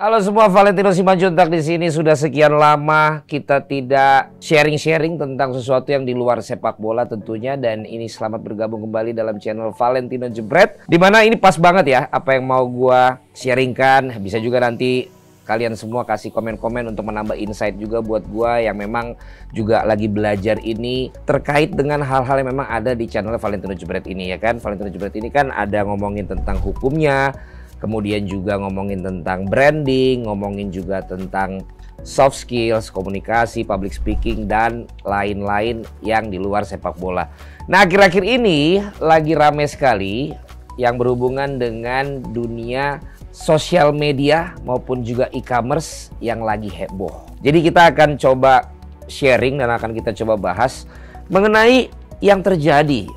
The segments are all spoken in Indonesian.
Halo semua, Valentino Simanjuntak di sini. Sudah sekian lama kita tidak sharing-sharing tentang sesuatu yang di luar sepak bola tentunya, dan ini selamat bergabung kembali dalam channel Valentino Jebret. Dimana ini pas banget ya apa yang mau gua sharingkan. Bisa juga nanti kalian semua kasih komen-komen untuk menambah insight juga buat gua yang memang juga lagi belajar ini terkait dengan hal-hal yang memang ada di channel Valentino Jebret ini ya kan. Valentino Jebret ini kan ada ngomongin tentang hukumnya, kemudian juga ngomongin tentang branding, ngomongin juga tentang soft skills, komunikasi, public speaking, dan lain-lain yang di luar sepak bola. Nah, akhir-akhir ini lagi rame sekali yang berhubungan dengan dunia sosial media maupun juga e-commerce yang lagi heboh. Jadi kita akan coba sharing dan akan kita coba bahas mengenai yang terjadi,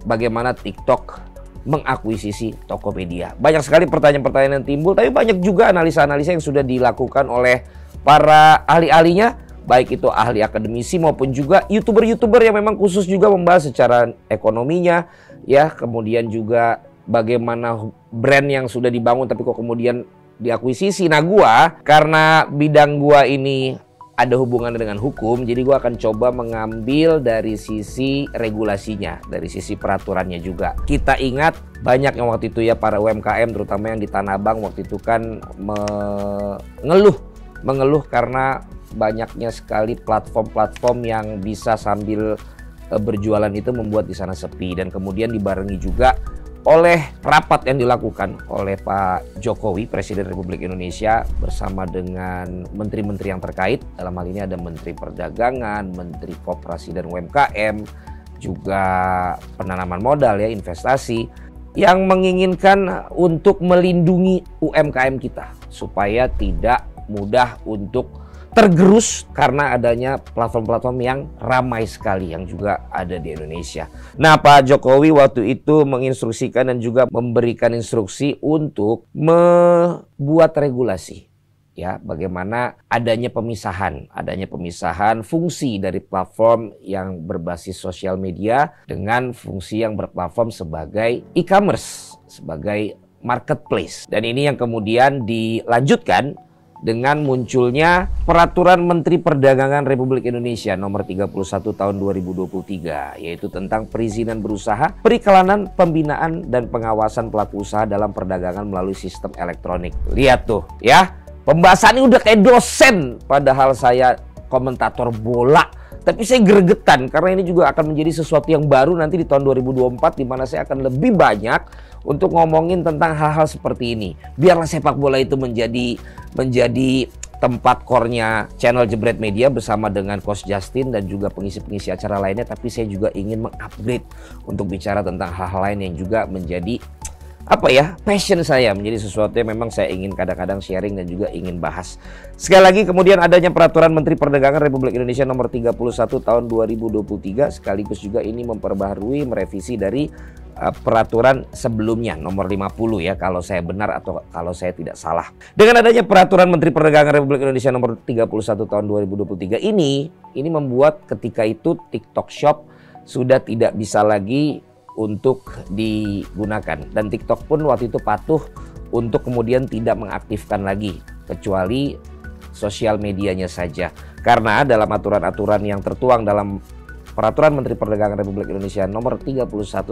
bagaimana TikTok mengakuisisi Tokopedia. Banyak sekali pertanyaan-pertanyaan yang timbul, tapi banyak juga analisa-analisa yang sudah dilakukan oleh para ahli-ahlinya, baik itu ahli akademisi maupun juga YouTuber-YouTuber yang memang khusus juga membahas secara ekonominya, ya, kemudian juga bagaimana brand yang sudah dibangun tapi kok kemudian diakuisisi. Nah, gua karena bidang gua ini ada hubungannya dengan hukum, jadi gue akan coba mengambil dari sisi regulasinya, dari sisi peraturannya juga. Kita ingat banyak yang waktu itu ya para UMKM terutama yang di Tanah Abang waktu itu kan mengeluh karena banyaknya sekali platform-platform yang bisa sambil berjualan itu membuat di sana sepi, dan kemudian dibarengi juga oleh rapat yang dilakukan oleh Pak Jokowi, Presiden Republik Indonesia, bersama dengan menteri-menteri yang terkait. Dalam hal ini ada Menteri Perdagangan, Menteri Koperasi dan UMKM, juga penanaman modal ya, investasi, yang menginginkan untuk melindungi UMKM kita supaya tidak mudah untuk tergerus karena adanya platform-platform yang ramai sekali yang juga ada di Indonesia. Nah, Pak Jokowi waktu itu menginstruksikan dan juga memberikan instruksi untuk membuat regulasi, ya, bagaimana adanya pemisahan fungsi dari platform yang berbasis sosial media dengan fungsi yang berplatform sebagai e-commerce, sebagai marketplace. Dan ini yang kemudian dilanjutkan dengan munculnya Peraturan Menteri Perdagangan Republik Indonesia nomor 31 tahun 2023, yaitu tentang perizinan berusaha, periklanan, pembinaan, dan pengawasan pelaku usaha dalam perdagangan melalui sistem elektronik. Lihat tuh ya, pembahasannya udah kayak dosen, padahal saya komentator bola. Tapi saya gregetan karena ini juga akan menjadi sesuatu yang baru nanti di tahun 2024, di mana saya akan lebih banyak untuk ngomongin tentang hal-hal seperti ini. Biarlah sepak bola itu menjadi tempat core-nya channel Jebret Media bersama dengan Coach Justin dan juga pengisi-pengisi acara lainnya. Tapi saya juga ingin mengupgrade untuk bicara tentang hal-hal lain yang juga menjadi passion saya, menjadi sesuatu yang memang saya ingin kadang-kadang sharing dan juga ingin bahas. Sekali lagi, kemudian adanya Peraturan Menteri Perdagangan Republik Indonesia nomor 31 tahun 2023, sekaligus juga ini memperbaharui, merevisi dari peraturan sebelumnya nomor 50 ya, kalau saya benar atau kalau saya tidak salah. Dengan adanya Peraturan Menteri Perdagangan Republik Indonesia nomor 31 tahun 2023 ini membuat ketika itu TikTok Shop sudah tidak bisa lagi untuk digunakan, dan TikTok pun waktu itu patuh untuk kemudian tidak mengaktifkan lagi kecuali sosial medianya saja, karena dalam aturan-aturan yang tertuang dalam Peraturan Menteri Perdagangan Republik Indonesia nomor 31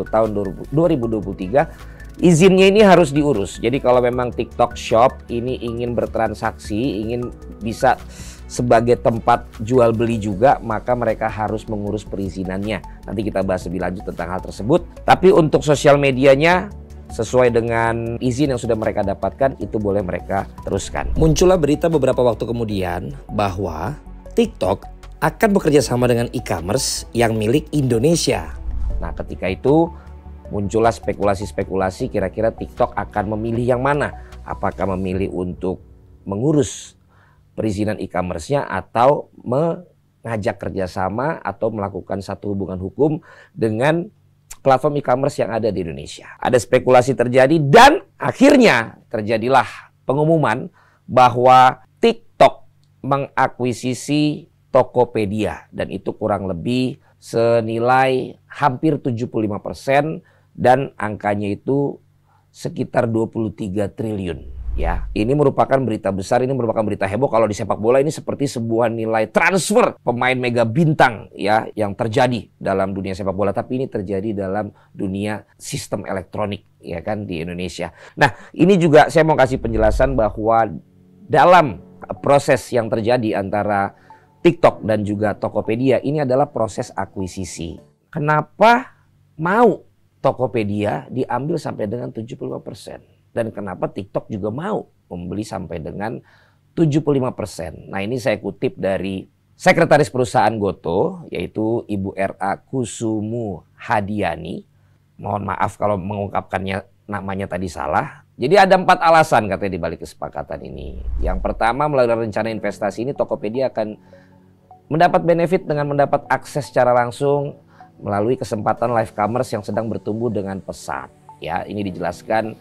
tahun 2023, izinnya ini harus diurus. Jadi kalau memang TikTok Shop ini ingin bertransaksi, ingin bisa sebagai tempat jual beli juga, maka mereka harus mengurus perizinannya. Nanti kita bahas lebih lanjut tentang hal tersebut. Tapi untuk sosial medianya, sesuai dengan izin yang sudah mereka dapatkan, itu boleh mereka teruskan. Muncullah berita beberapa waktu kemudian bahwa TikTok akan bekerja sama dengan e-commerce yang milik Indonesia. Nah, ketika itu muncullah spekulasi-spekulasi kira-kira TikTok akan memilih yang mana. Apakah memilih untuk mengurus perizinan e-commerce-nya atau mengajak kerjasama atau melakukan satu hubungan hukum dengan platform e-commerce yang ada di Indonesia. Ada spekulasi terjadi dan akhirnya terjadilah pengumuman bahwa TikTok mengakuisisi Tokopedia, dan itu kurang lebih senilai hampir 75%, dan angkanya itu sekitar 23 triliun. Ya, ini merupakan berita besar, ini merupakan berita heboh. Kalau di sepak bola ini seperti sebuah nilai transfer pemain mega bintang ya yang terjadi dalam dunia sepak bola, tapi ini terjadi dalam dunia sistem elektronik ya kan di Indonesia. Nah, ini juga saya mau kasih penjelasan bahwa dalam proses yang terjadi antara TikTok dan juga Tokopedia ini adalah proses akuisisi. Kenapa mau Tokopedia diambil sampai dengan 75%? Dan kenapa TikTok juga mau membeli sampai dengan 75%. Nah, ini saya kutip dari sekretaris perusahaan Goto, yaitu Ibu R.A. Kusumu Hadiani. Mohon maaf kalau mengungkapkannya namanya tadi salah. Jadi ada 4 alasan katanya di balik kesepakatan ini. Yang pertama, melalui rencana investasi ini Tokopedia akan mendapat benefit dengan mendapat akses secara langsung melalui kesempatan live commerce yang sedang bertumbuh dengan pesat. Ya, ini dijelaskan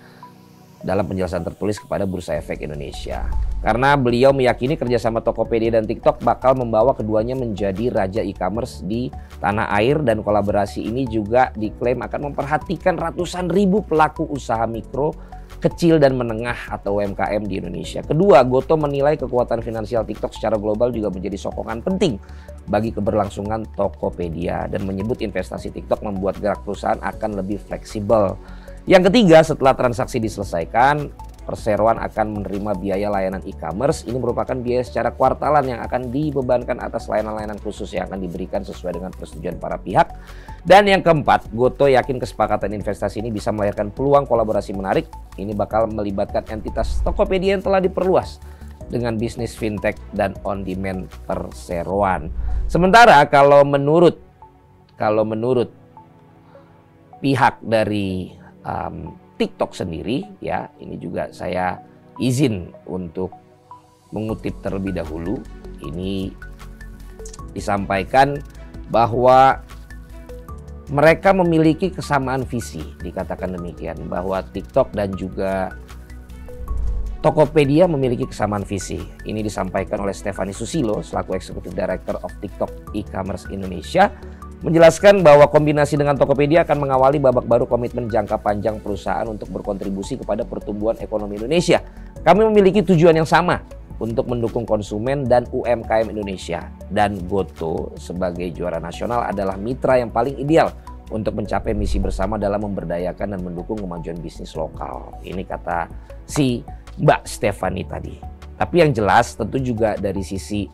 dalam penjelasan tertulis kepada Bursa Efek Indonesia. Karena beliau meyakini kerjasama Tokopedia dan TikTok bakal membawa keduanya menjadi raja e-commerce di tanah air, dan kolaborasi ini juga diklaim akan memperhatikan ratusan ribu pelaku usaha mikro, kecil dan menengah atau UMKM di Indonesia. Kedua, Goto menilai kekuatan finansial TikTok secara global juga menjadi sokongan penting bagi keberlangsungan Tokopedia dan menyebut investasi TikTok membuat gerak perusahaan akan lebih fleksibel. Yang ketiga, setelah transaksi diselesaikan, perseroan akan menerima biaya layanan e-commerce. Ini merupakan biaya secara kuartalan yang akan dibebankan atas layanan-layanan khusus yang akan diberikan sesuai dengan persetujuan para pihak. Dan yang keempat, Goto yakin kesepakatan investasi ini bisa melahirkan peluang kolaborasi menarik. Ini bakal melibatkan entitas Tokopedia yang telah diperluas dengan bisnis fintech dan on-demand perseroan. Sementara kalau menurut pihak dari TikTok sendiri, ya, ini juga saya izin untuk mengutip terlebih dahulu. Ini disampaikan bahwa mereka memiliki kesamaan visi, dikatakan demikian, bahwa TikTok dan juga Tokopedia memiliki kesamaan visi. Ini disampaikan oleh Stephanie Susilo selaku Executive Director of TikTok E-commerce Indonesia, menjelaskan bahwa kombinasi dengan Tokopedia akan mengawali babak baru komitmen jangka panjang perusahaan untuk berkontribusi kepada pertumbuhan ekonomi Indonesia. Kami memiliki tujuan yang sama untuk mendukung konsumen dan UMKM Indonesia. Dan Goto sebagai juara nasional adalah mitra yang paling ideal untuk mencapai misi bersama dalam memberdayakan dan mendukung kemajuan bisnis lokal. Ini kata si Mbak Stephanie tadi. Tapi yang jelas tentu juga dari sisi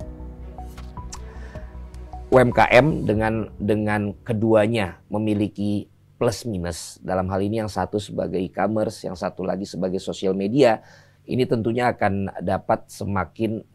UMKM dengan keduanya memiliki plus minus. Dalam hal ini yang satu sebagai e-commerce, yang satu lagi sebagai sosial media. Ini tentunya akan dapat semakin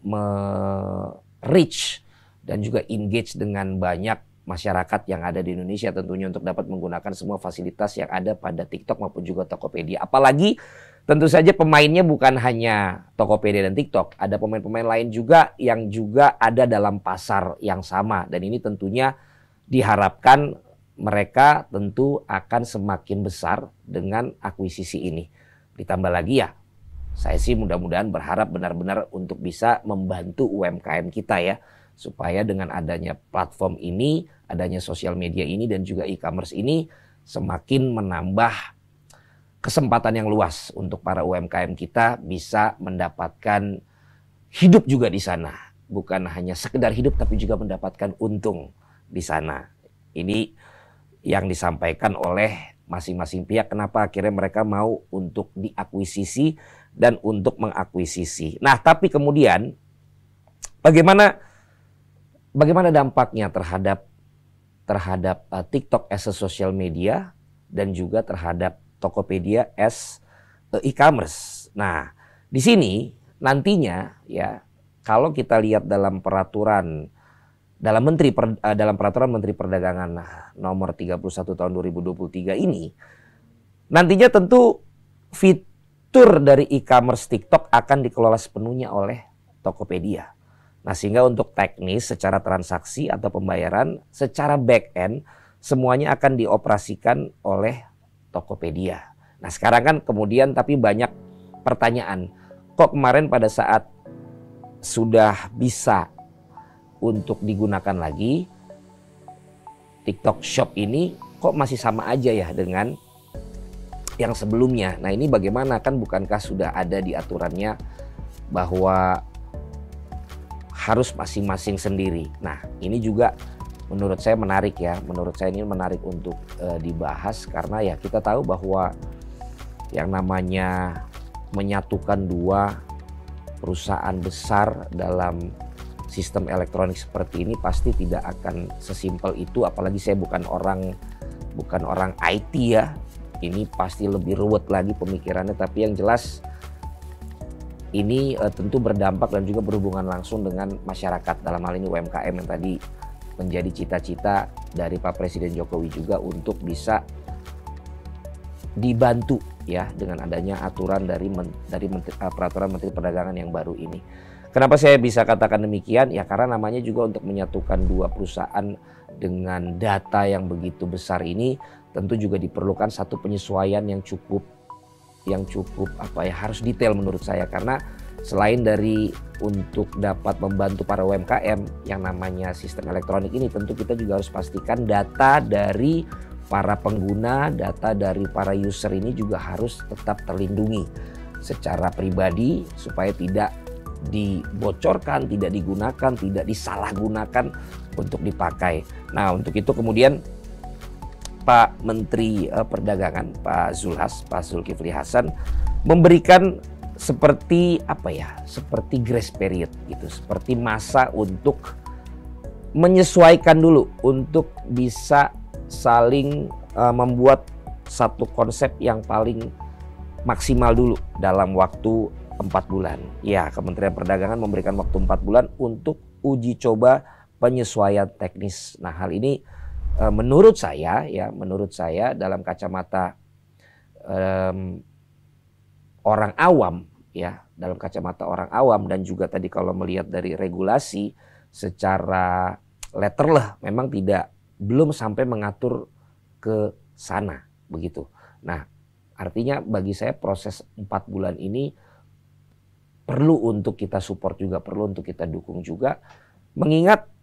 reach dan juga engage dengan banyak masyarakat yang ada di Indonesia tentunya untuk dapat menggunakan semua fasilitas yang ada pada TikTok maupun juga Tokopedia. Apalagi tentu saja pemainnya bukan hanya Tokopedia dan TikTok, ada pemain-pemain lain juga yang juga ada dalam pasar yang sama, dan ini tentunya diharapkan mereka tentu akan semakin besar dengan akuisisi ini. Ditambah lagi ya, saya sih mudah-mudahan berharap benar-benar untuk bisa membantu UMKM kita ya, supaya dengan adanya platform ini, adanya sosial media ini dan juga e-commerce ini semakin menambah kesempatan yang luas untuk para UMKM kita bisa mendapatkan hidup juga di sana. Bukan hanya sekedar hidup tapi juga mendapatkan untung di sana. Ini yang disampaikan oleh masing-masing pihak kenapa akhirnya mereka mau untuk diakuisisi dan untuk mengakuisisi. Nah, tapi kemudian bagaimana dampaknya terhadap TikTok as a social media dan juga terhadap Tokopedia as e-commerce. Nah, di sini nantinya ya, kalau kita lihat dalam peraturan Menteri Perdagangan nomor 31 tahun 2023 ini, nantinya tentu fitur dari e-commerce TikTok akan dikelola sepenuhnya oleh Tokopedia. Nah, sehingga untuk teknis secara transaksi atau pembayaran secara back end semuanya akan dioperasikan oleh Tokopedia. Nah, sekarang kan kemudian tapi banyak pertanyaan. Kok kemarin pada saat sudah bisa untuk digunakan lagi TikTok Shop ini kok masih sama aja ya dengan yang sebelumnya. Nah ini bagaimana, kan bukankah sudah ada di aturannya bahwa harus masing-masing sendiri. Nah ini juga menurut saya menarik ya, menurut saya ini menarik untuk dibahas karena ya kita tahu bahwa yang namanya menyatukan dua perusahaan besar dalam sistem elektronik seperti ini pasti tidak akan sesimpel itu, apalagi saya bukan orang IT ya. Ini pasti lebih ruwet lagi pemikirannya, tapi yang jelas ini tentu berdampak dan juga berhubungan langsung dengan masyarakat, dalam hal ini UMKM yang tadi menjadi cita-cita dari Pak Presiden Jokowi juga untuk bisa dibantu ya dengan adanya aturan dari peraturan Menteri Perdagangan yang baru ini. Kenapa saya bisa katakan demikian? Ya karena namanya juga untuk menyatukan dua perusahaan dengan data yang begitu besar ini tentu juga diperlukan satu penyesuaian yang cukup harus detail menurut saya, karena selain dari untuk dapat membantu para UMKM yang namanya sistem elektronik ini, tentu kita juga harus pastikan data dari para pengguna, data dari para user ini juga harus tetap terlindungi secara pribadi supaya tidak dibocorkan, tidak digunakan, tidak disalahgunakan untuk dipakai. Nah untuk itu kemudian Pak Menteri Perdagangan, Pak Zulkifli Hasan memberikan seperti seperti grace period gitu, seperti masa untuk menyesuaikan dulu, untuk bisa saling membuat satu konsep yang paling maksimal dulu dalam waktu 4 bulan. Ya, Kementerian Perdagangan memberikan waktu 4 bulan untuk uji coba penyesuaian teknis. Nah, hal ini menurut saya dalam kacamata orang awam ya, dalam kacamata orang awam dan juga tadi kalau melihat dari regulasi secara letterleh memang belum sampai mengatur ke sana begitu. Nah, artinya bagi saya proses 4 bulan ini perlu untuk kita support juga, perlu untuk kita dukung juga, mengingat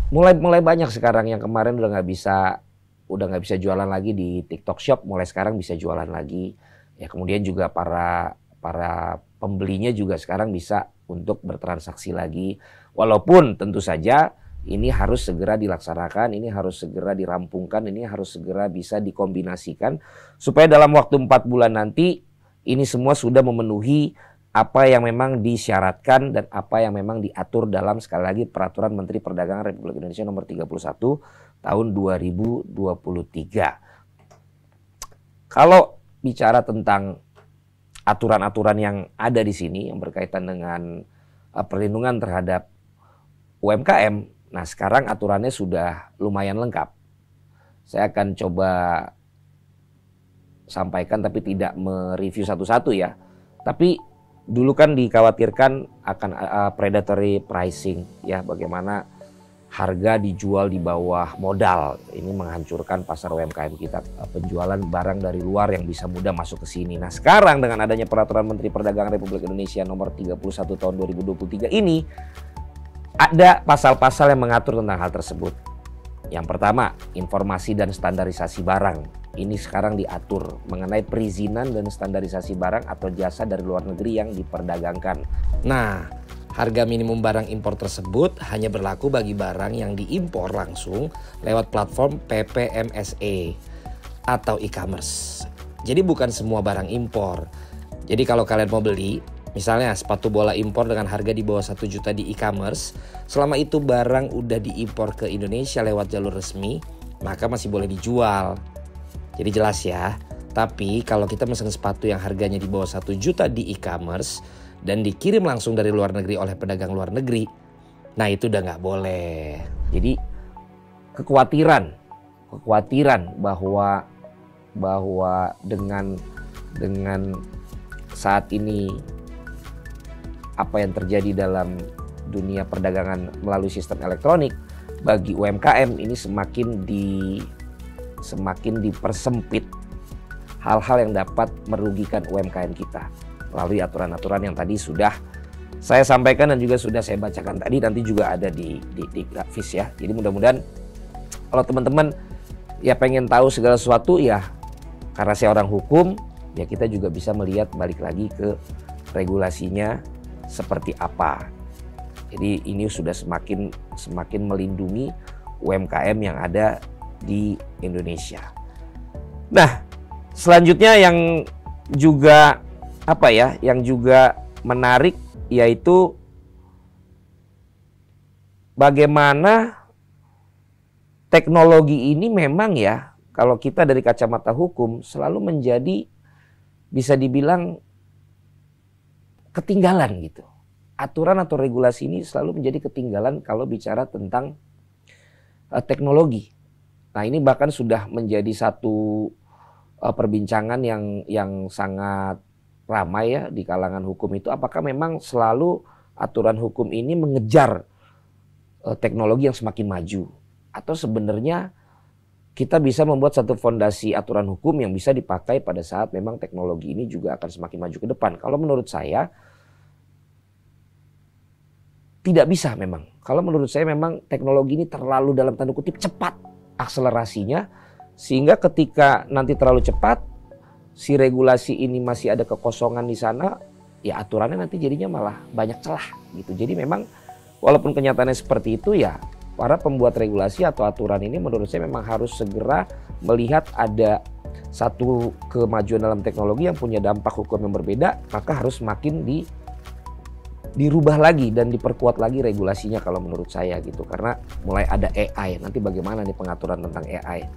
mulai banyak sekarang yang kemarin udah nggak bisa jualan lagi di TikTok Shop, mulai sekarang bisa jualan lagi. Ya kemudian juga para pembelinya juga sekarang bisa untuk bertransaksi lagi. Walaupun tentu saja ini harus segera dilaksanakan, ini harus segera dirampungkan, ini harus segera bisa dikombinasikan supaya dalam waktu 4 bulan nanti ini semua sudah memenuhi apa yang memang disyaratkan dan apa yang memang diatur dalam sekali lagi Peraturan Menteri Perdagangan Republik Indonesia nomor 31 tahun 2023. Kalau bicara tentang aturan-aturan yang ada di sini yang berkaitan dengan perlindungan terhadap UMKM, nah sekarang aturannya sudah lumayan lengkap. Saya akan coba sampaikan tapi tidak mereview satu-satu ya. Tapi dulu kan dikhawatirkan akan predatory pricing ya, bagaimana harga dijual di bawah modal. Ini menghancurkan pasar UMKM kita, penjualan barang dari luar yang bisa mudah masuk ke sini. Nah sekarang dengan adanya Peraturan Menteri Perdagangan Republik Indonesia nomor 31 tahun 2023 ini ada pasal-pasal yang mengatur tentang hal tersebut. Yang pertama, informasi dan standarisasi barang. Ini sekarang diatur mengenai perizinan dan standarisasi barang atau jasa dari luar negeri yang diperdagangkan. Nah, harga minimum barang impor tersebut hanya berlaku bagi barang yang diimpor langsung lewat platform PPMSE atau e-commerce. Jadi bukan semua barang impor. Jadi kalau kalian mau beli, misalnya sepatu bola impor dengan harga di bawah 1 juta di e-commerce, selama itu barang udah diimpor ke Indonesia lewat jalur resmi, maka masih boleh dijual. Jadi jelas ya, tapi kalau kita mesen sepatu yang harganya di bawah 1 juta di e-commerce dan dikirim langsung dari luar negeri oleh pedagang luar negeri, nah itu udah nggak boleh. Jadi kekhawatiran bahwa dengan saat ini apa yang terjadi dalam dunia perdagangan melalui sistem elektronik bagi UMKM ini semakin dipersempit hal-hal yang dapat merugikan UMKM kita melalui aturan-aturan yang tadi sudah saya sampaikan dan juga sudah saya bacakan tadi, nanti juga ada di grafis ya. Jadi mudah-mudahan kalau teman-teman ya pengen tahu segala sesuatu ya karena saya orang hukum, ya kita juga bisa melihat balik lagi ke regulasinya seperti apa. Jadi ini sudah semakin melindungi UMKM yang ada di Indonesia. Nah, selanjutnya yang juga yang juga menarik yaitu bagaimana teknologi ini memang ya, kalau kita dari kacamata hukum selalu menjadi bisa dibilang ketinggalan gitu. Aturan atau regulasi ini selalu menjadi ketinggalan kalau bicara tentang teknologi. Nah, ini bahkan sudah menjadi satu perbincangan yang sangat ramai ya di kalangan hukum itu, apakah memang selalu aturan hukum ini mengejar teknologi yang semakin maju, atau sebenarnya kita bisa membuat satu fondasi aturan hukum yang bisa dipakai pada saat memang teknologi ini juga akan semakin maju ke depan. Kalau menurut saya tidak bisa memang. Kalau menurut saya memang teknologi ini terlalu dalam tanda kutip cepat akselerasinya, sehingga ketika nanti terlalu cepat si regulasi ini masih ada kekosongan di sana, ya aturannya nanti jadinya malah banyak celah gitu. Jadi memang walaupun kenyataannya seperti itu, ya para pembuat regulasi atau aturan ini menurut saya memang harus segera melihat ada satu kemajuan dalam teknologi yang punya dampak hukum yang berbeda, maka harus makin dirubah lagi dan diperkuat lagi regulasinya kalau menurut saya gitu. Karena mulai ada AI, nanti bagaimana nih pengaturan tentang AI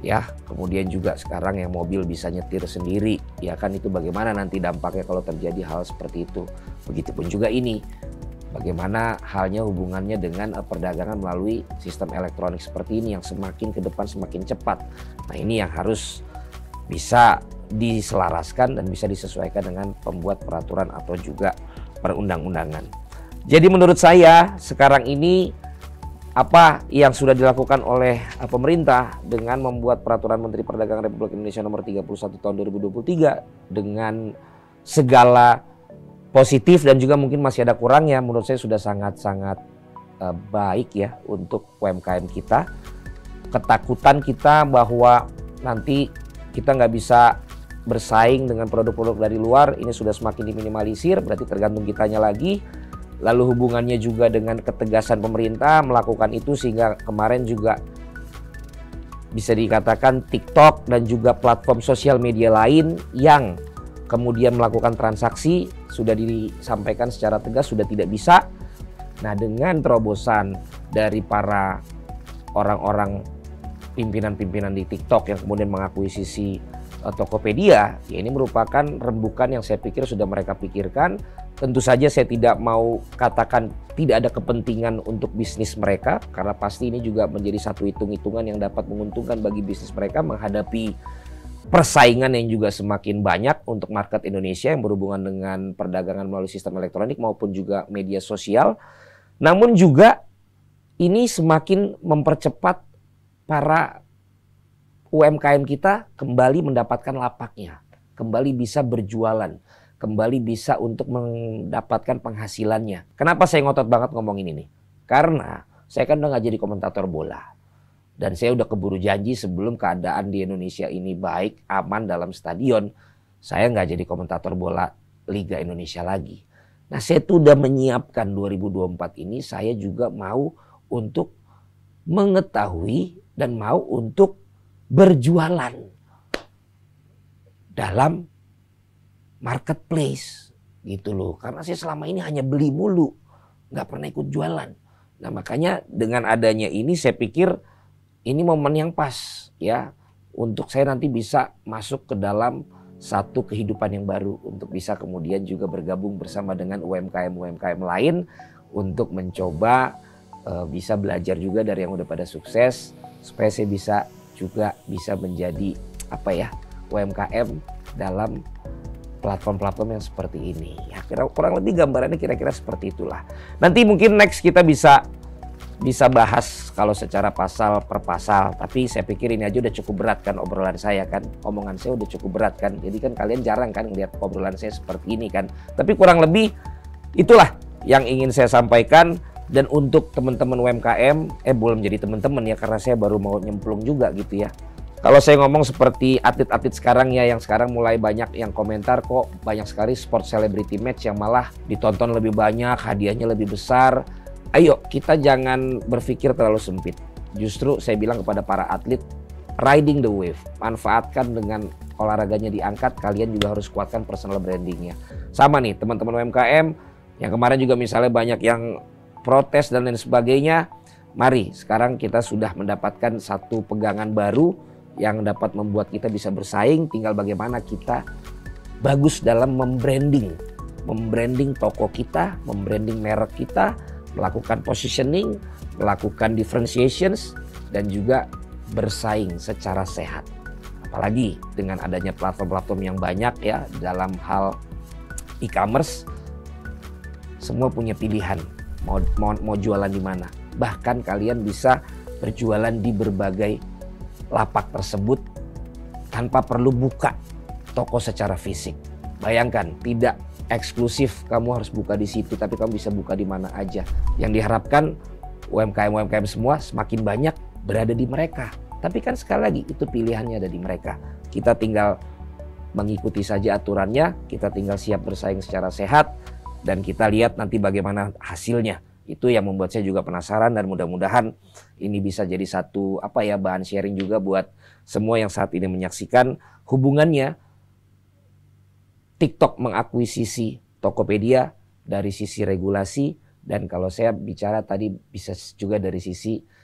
ya. Kemudian juga sekarang yang mobil bisa nyetir sendiri ya kan, itu bagaimana nanti dampaknya kalau terjadi hal seperti itu. Begitupun juga ini, bagaimana halnya hubungannya dengan perdagangan melalui sistem elektronik seperti ini yang semakin ke depan semakin cepat. Nah, ini yang harus bisa diselaraskan dan bisa disesuaikan dengan pembuat peraturan atau juga perundang-undangan. Jadi menurut saya sekarang ini apa yang sudah dilakukan oleh pemerintah dengan membuat Peraturan Menteri Perdagangan Republik Indonesia Nomor 31 Tahun 2023 dengan segala positif dan juga mungkin masih ada kurangnya, menurut saya sudah sangat-sangat baik ya untuk UMKM kita. Ketakutan kita bahwa nanti kita nggak bisa bersaing dengan produk-produk dari luar ini sudah semakin diminimalisir, berarti tergantung kitanya lagi. Lalu hubungannya juga dengan ketegasan pemerintah melakukan itu, sehingga kemarin juga bisa dikatakan TikTok dan juga platform sosial media lain yang kemudian melakukan transaksi sudah disampaikan secara tegas sudah tidak bisa. Nah, dengan terobosan dari para orang-orang pimpinan-pimpinan di TikTok yang kemudian mengakuisisi Tokopedia, ya ini merupakan rembukan yang saya pikir sudah mereka pikirkan. Tentu saja saya tidak mau katakan tidak ada kepentingan untuk bisnis mereka, karena pasti ini juga menjadi satu hitung-hitungan yang dapat menguntungkan bagi bisnis mereka menghadapi persaingan yang juga semakin banyak untuk market Indonesia yang berhubungan dengan perdagangan melalui sistem elektronik maupun juga media sosial. Namun juga ini semakin mempercepat para UMKM kita kembali mendapatkan lapaknya, kembali bisa berjualan, kembali bisa untuk mendapatkan penghasilannya. Kenapa saya ngotot banget ngomongin ini? Karena saya kan udah nggak jadi komentator bola. Dan saya udah keburu janji sebelum keadaan di Indonesia ini baik, aman dalam stadion, saya nggak jadi komentator bola Liga Indonesia lagi. Nah, saya tuh udah menyiapkan 2024 ini, saya juga mau untuk mengetahui dan mau untuk berjualan dalam marketplace gitu loh. Karena saya selama ini hanya beli mulu, nggak pernah ikut jualan. Nah, makanya dengan adanya ini saya pikir ini momen yang pas ya untuk saya nanti bisa masuk ke dalam satu kehidupan yang baru, untuk bisa kemudian juga bergabung bersama dengan UMKM lain untuk mencoba bisa belajar juga dari yang udah pada sukses, supaya saya juga bisa menjadi UMKM dalam platform-platform yang seperti ini. Ya, kurang lebih gambarannya kira-kira seperti itulah. Nanti mungkin next kita bisa bahas kalau secara pasal per pasal, tapi saya pikir ini aja udah cukup berat kan obrolan saya kan, omongan saya udah cukup berat kan. Jadi kan kalian jarang kan ngeliat obrolan saya seperti ini kan. Tapi kurang lebih itulah yang ingin saya sampaikan. Dan untuk teman-teman UMKM, belum jadi teman-teman ya karena saya baru mau nyemplung juga gitu ya. Kalau saya ngomong seperti atlet-atlet sekarang ya, yang sekarang mulai banyak yang komentar kok banyak sekali sport celebrity match yang malah ditonton lebih banyak, hadiahnya lebih besar. Ayo kita jangan berpikir terlalu sempit. Justru saya bilang kepada para atlet, riding the wave, manfaatkan dengan olahraganya diangkat, kalian juga harus kuatkan personal brandingnya. Sama nih teman-teman UMKM yang kemarin juga misalnya banyak yang protes dan lain sebagainya. Mari sekarang kita sudah mendapatkan satu pegangan baru yang dapat membuat kita bisa bersaing, tinggal bagaimana kita bagus dalam membranding toko kita, membranding merek kita, melakukan positioning, melakukan differentiations, dan juga bersaing secara sehat. Apalagi dengan adanya platform-platform yang banyak ya dalam hal e-commerce, semua punya pilihan mau jualan di mana. Bahkan kalian bisa berjualan di berbagai lapak tersebut tanpa perlu buka toko secara fisik. Bayangkan, tidak eksklusif kamu harus buka di situ, tapi kamu bisa buka di mana aja. Yang diharapkan UMKM semua semakin banyak berada di mereka. Tapi kan sekali lagi itu pilihannya ada di mereka. Kita tinggal mengikuti saja aturannya, kita tinggal siap bersaing secara sehat, dan kita lihat nanti bagaimana hasilnya. Itu yang membuat saya juga penasaran, dan mudah-mudahan ini bisa jadi satu bahan sharing juga buat semua yang saat ini menyaksikan hubungannya TikTok mengakuisisi Tokopedia dari sisi regulasi, dan kalau saya bicara tadi bisa juga dari sisi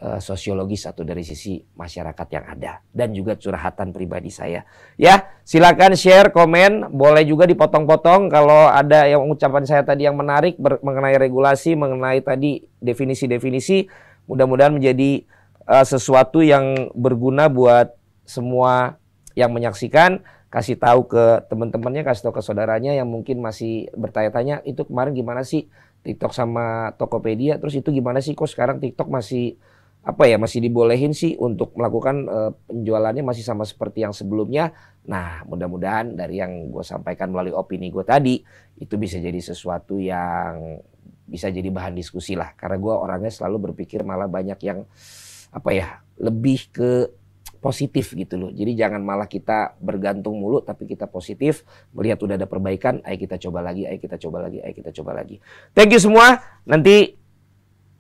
sosiologis atau dari sisi masyarakat yang ada, dan juga curhatan pribadi saya. Ya, silakan share, komen, boleh juga dipotong-potong kalau ada yang ucapan saya tadi yang menarik mengenai regulasi, mengenai tadi definisi-definisi. Mudah-mudahan menjadi sesuatu yang berguna buat semua yang menyaksikan. Kasih tahu ke teman-temannya, kasih tahu ke saudaranya yang mungkin masih bertanya-tanya, itu kemarin gimana sih TikTok sama Tokopedia, terus itu gimana sih kok sekarang TikTok masih masih dibolehin sih untuk melakukan penjualannya masih sama seperti yang sebelumnya. Nah, mudah-mudahan dari yang gue sampaikan melalui opini gue tadi, itu bisa jadi sesuatu yang bisa jadi bahan diskusi lah. Karena gue orangnya selalu berpikir malah banyak yang lebih ke positif gitu loh. Jadi jangan malah kita bergantung mulu, tapi kita positif, melihat udah ada perbaikan, ayo kita coba lagi, ayo kita coba lagi, ayo kita coba lagi. Thank you semua. Nanti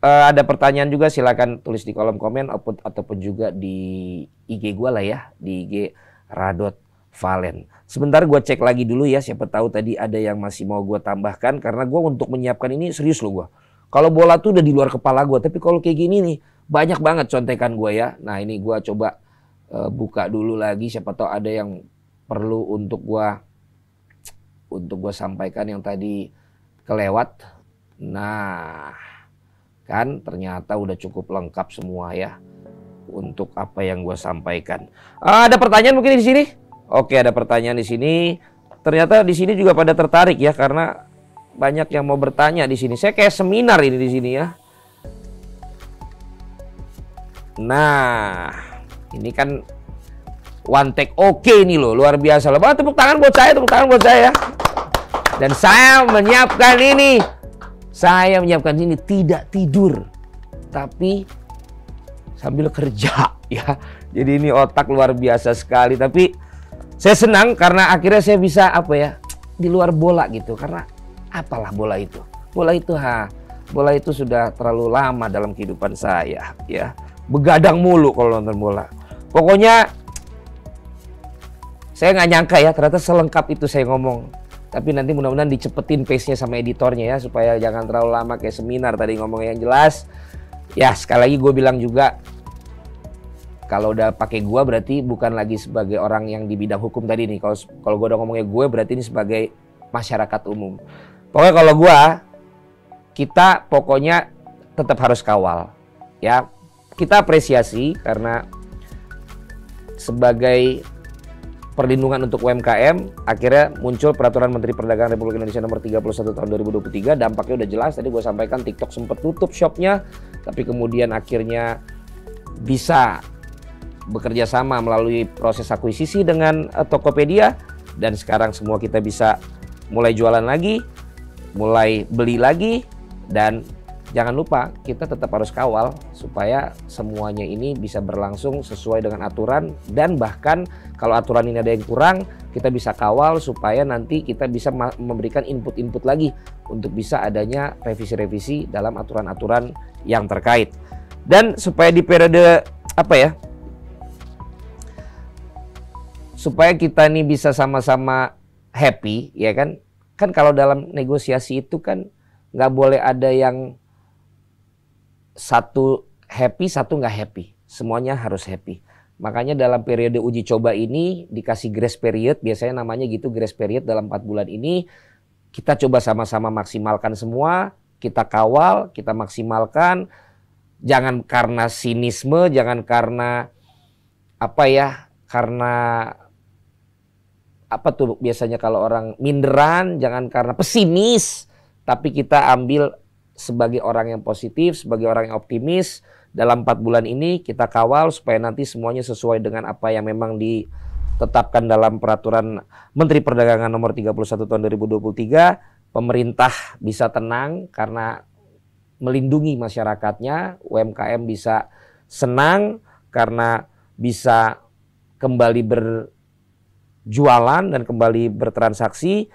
ada pertanyaan juga silakan tulis di kolom komen ataupun juga di IG gue lah ya, di IG Radot Valen. Sebentar gue cek lagi dulu ya, siapa tahu tadi ada yang masih mau gue tambahkan, karena gue untuk menyiapkan ini serius loh gue. Kalau bola tuh udah di luar kepala gue, tapi kalau kayak gini nih banyak banget contekan gue ya. Nah ini gue coba buka dulu lagi, siapa tahu ada yang perlu untuk gue sampaikan yang tadi kelewat. Nah, kan ternyata udah cukup lengkap semua ya untuk apa yang gue sampaikan. Ada pertanyaan mungkin di sini? Oke, ada pertanyaan di sini. Ternyata di sini juga pada tertarik ya, karena banyak yang mau bertanya di sini. Saya kayak seminar ini di sini ya. Nah, ini kan one take oke nih loh, luar biasa loh. Tepuk tangan buat saya, tepuk tangan buat saya. Dan saya menyiapkan ini. Saya menyiapkan ini tidak tidur, tapi sambil kerja ya. Jadi ini otak luar biasa sekali. Tapi saya senang karena akhirnya saya bisa di luar bola gitu. Karena apalah bola itu? Bola itu sudah terlalu lama dalam kehidupan saya ya. Begadang mulu kalau nonton bola. Pokoknya saya nggak nyangka ya ternyata selengkap itu saya ngomong. Tapi nanti mudah-mudahan dicepetin pace-nya sama editornya ya, supaya jangan terlalu lama kayak seminar tadi ngomong yang jelas. Ya sekali lagi gue bilang juga, kalau udah pakai gue berarti bukan lagi sebagai orang yang di bidang hukum tadi nih. Kalau gue udah ngomongnya gue berarti ini sebagai masyarakat umum. Pokoknya kalau kita pokoknya tetap harus kawal ya. Kita apresiasi karena sebagai perlindungan untuk UMKM, akhirnya muncul Peraturan Menteri Perdagangan Republik Indonesia Nomor 31 Tahun 2023. Dampaknya udah jelas, tadi gue sampaikan TikTok sempat tutup shopnya, tapi kemudian akhirnya bisa bekerja sama melalui proses akuisisi dengan Tokopedia, dan sekarang semua kita bisa mulai jualan lagi, mulai beli lagi, dan jangan lupa kita tetap harus kawal supaya semuanya ini bisa berlangsung sesuai dengan aturan, dan bahkan kalau aturan ini ada yang kurang, kita bisa kawal supaya nanti kita bisa memberikan input-input lagi untuk bisa adanya revisi-revisi dalam aturan-aturan yang terkait. Dan supaya di periode supaya kita ini bisa sama-sama happy, ya kan? Kan kalau dalam negosiasi itu kan nggak boleh ada yang satu happy, satu nggak happy. Semuanya harus happy. Makanya dalam periode uji coba ini dikasih grace period, biasanya namanya gitu, grace period dalam 4 bulan ini. Kita coba sama-sama maksimalkan semua, kita kawal, kita maksimalkan. Jangan karena sinisme, jangan karena karena biasanya kalau orang minderan, jangan karena pesimis, tapi kita ambil sebagai orang yang positif, sebagai orang yang optimis. Dalam 4 bulan ini kita kawal supaya nanti semuanya sesuai dengan apa yang memang ditetapkan dalam peraturan Menteri Perdagangan nomor 31 tahun 2023. Pemerintah bisa tenang karena melindungi masyarakatnya, UMKM bisa senang karena bisa kembali berjualan dan kembali bertransaksi.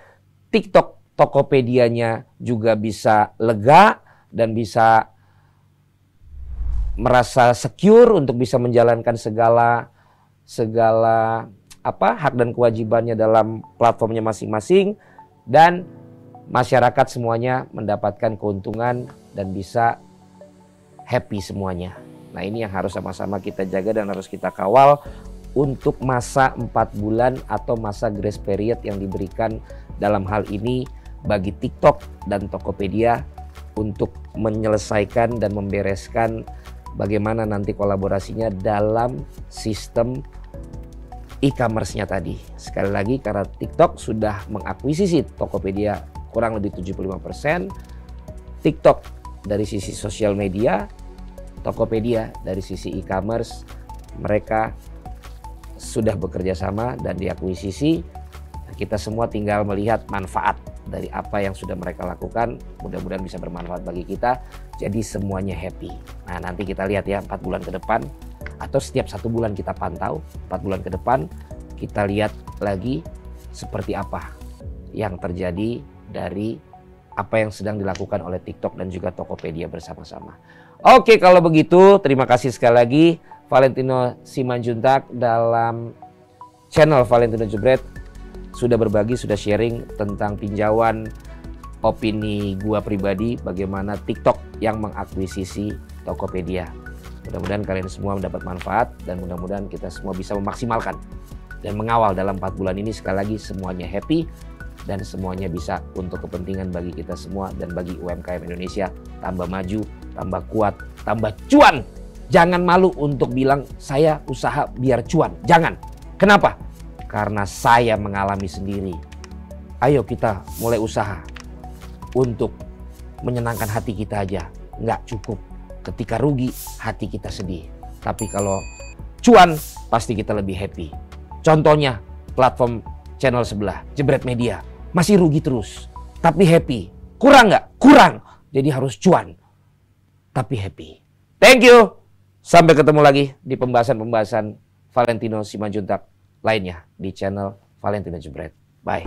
TikTok, Tokopedia-nya juga bisa lega dan bisa merasa secure untuk bisa menjalankan segala hak dan kewajibannya dalam platformnya masing-masing, dan masyarakat semuanya mendapatkan keuntungan dan bisa happy semuanya. Nah, ini yang harus sama-sama kita jaga dan harus kita kawal untuk masa 4 bulan atau masa grace period yang diberikan dalam hal ini bagi TikTok dan Tokopedia untuk menyelesaikan dan membereskan bagaimana nanti kolaborasinya dalam sistem e-commerce-nya tadi. Sekali lagi, karena TikTok sudah mengakuisisi Tokopedia kurang lebih 75%, TikTok dari sisi sosial media, Tokopedia dari sisi e-commerce, mereka sudah bekerja sama dan diakuisisi. Kita semua tinggal melihat manfaat dari apa yang sudah mereka lakukan. Mudah-mudahan bisa bermanfaat bagi kita, jadi semuanya happy. Nah, nanti kita lihat ya 4 bulan ke depan, atau setiap 1 bulan kita pantau 4 bulan ke depan, kita lihat lagi seperti apa yang terjadi dari apa yang sedang dilakukan oleh TikTok dan juga Tokopedia bersama-sama. Oke, kalau begitu terima kasih sekali lagi Valentino Simanjuntak dalam channel Valentino Jebret sudah berbagi, sudah sharing tentang tinjauan opini gua pribadi bagaimana TikTok yang mengakuisisi Tokopedia. Mudah-mudahan kalian semua mendapat manfaat dan mudah-mudahan kita semua bisa memaksimalkan dan mengawal dalam 4 bulan ini. Sekali lagi semuanya happy dan semuanya bisa untuk kepentingan bagi kita semua dan bagi UMKM Indonesia tambah maju, tambah kuat, tambah cuan. Jangan malu untuk bilang saya usaha biar cuan. Jangan. Kenapa? Karena saya mengalami sendiri. Ayo kita mulai usaha untuk menyenangkan hati kita aja. Nggak cukup. Ketika rugi, hati kita sedih. Tapi kalau cuan, pasti kita lebih happy. Contohnya, platform channel sebelah, Jebret Media. Masih rugi terus, tapi happy. Kurang nggak? Kurang. Jadi harus cuan, tapi happy. Thank you. Sampai ketemu lagi di pembahasan-pembahasan Valentino Simanjuntak lainnya di channel Valentino Jebret. Bye.